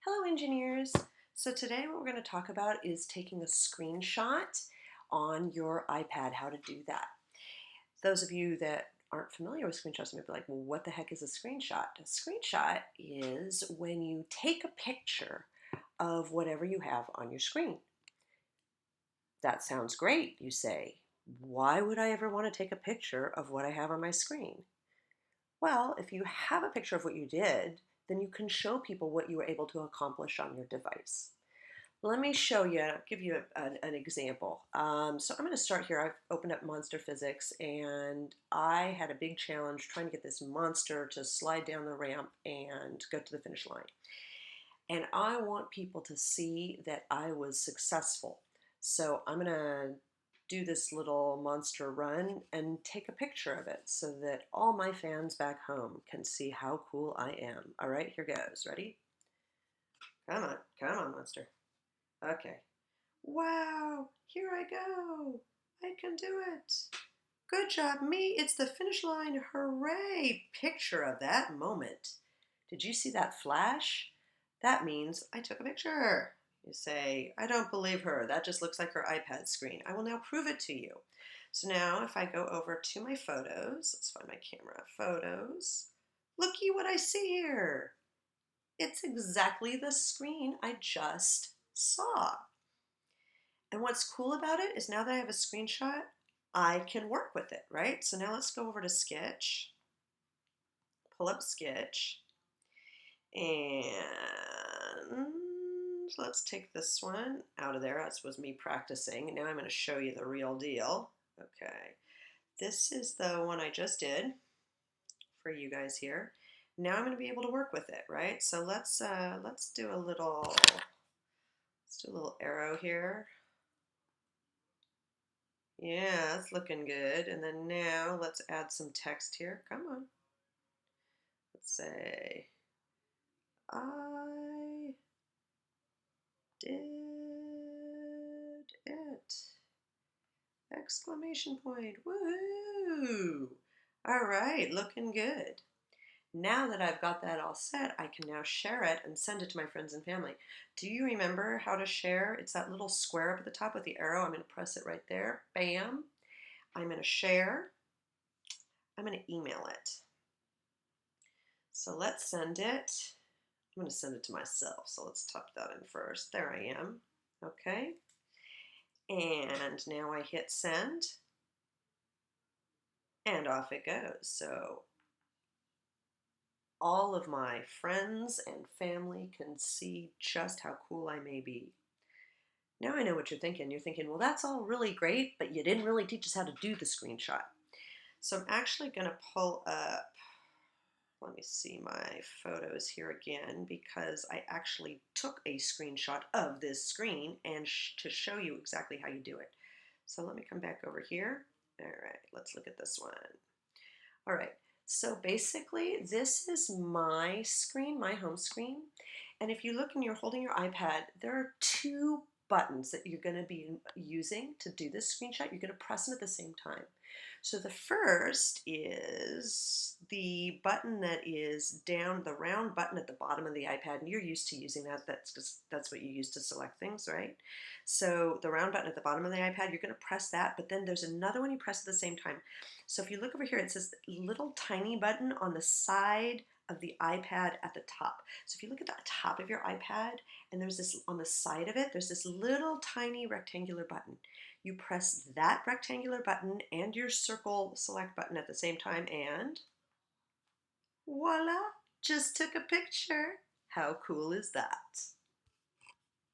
Hello engineers! So today what we're going to talk about is taking a screenshot on your iPad, how to do that. Those of you that aren't familiar with screenshots may be like, well, what the heck is a screenshot? A screenshot is when you take a picture of whatever you have on your screen. That sounds great, you say. Why would I ever want to take a picture of what I have on my screen? Well, if you have a picture of what you did, then you can show people what you were able to accomplish on your device. Let me show you, I'll give you an example. So I'm going to start here. I've opened up Monster Physics, and I had a big challenge trying to get this monster to slide down the ramp and go to the finish line. And I want people to see that I was successful. So I'm going to do this little monster run and take a picture of it so that all my fans back home can see how cool I am. All right, here goes. Ready? Come on, monster. Okay. Wow, here I go. I can do it. Good job, me. It's the finish line. Hooray! Picture of that moment. Did you see that flash? That means I took a picture. You say, I don't believe her. That just looks like her iPad screen. I will now prove it to you. So now if I go over to my photos, let's find my camera. Photos. Looky what I see here. It's exactly the screen I just saw. And what's cool about it is now that I have a screenshot, I can work with it, right? So now let's go over to Sketch, pull up Sketch, and let's take this one out of there. That was me practicing. Now I'm going to show you the real deal. Okay, this is the one I just did for you guys here. Now I'm going to be able to work with it, right? So let's do a little arrow here. Yeah, that's looking good. And then now let's add some text here. Come on. Let's say, I did it. Exclamation point. Woohoo! All right, looking good. Now that I've got that all set, I can now share it and send it to my friends and family. Do you remember how to share? It's that little square up at the top with the arrow. I'm going to press it right there. Bam. I'm going to share. I'm going to email it. So let's send it. I'm going to send it to myself. So let's type that in first. There I am. Okay. And now I hit send. And off it goes. So all of my friends and family can see just how cool I may be. Now I know what you're thinking. You're thinking, well, that's all really great, but you didn't really teach us how to do the screenshot. So I'm actually going to pull up, let me see my photos here again, because I actually took a screenshot of this screen and to show you exactly how you do it. So let me come back over here. All right, let's look at this one. All right, so basically this is my screen, my home screen. And if you look and you're holding your iPad, there are two buttons that you're going to be using to do this screenshot. You're going to press them at the same time. So the first is the button that is down, the round button at the bottom of the iPad, and you're used to using that. That's what you use to select things, right? So the round button at the bottom of the iPad, you're going to press that, but then there's another one you press at the same time. So if you look over here, it says little tiny button on the side of the iPad at the top. So if you look at the top of your iPad, and there's this on the side of it, there's this little tiny rectangular button. You press that rectangular button and your circle select button at the same time, and voila, just took a picture. How cool is that?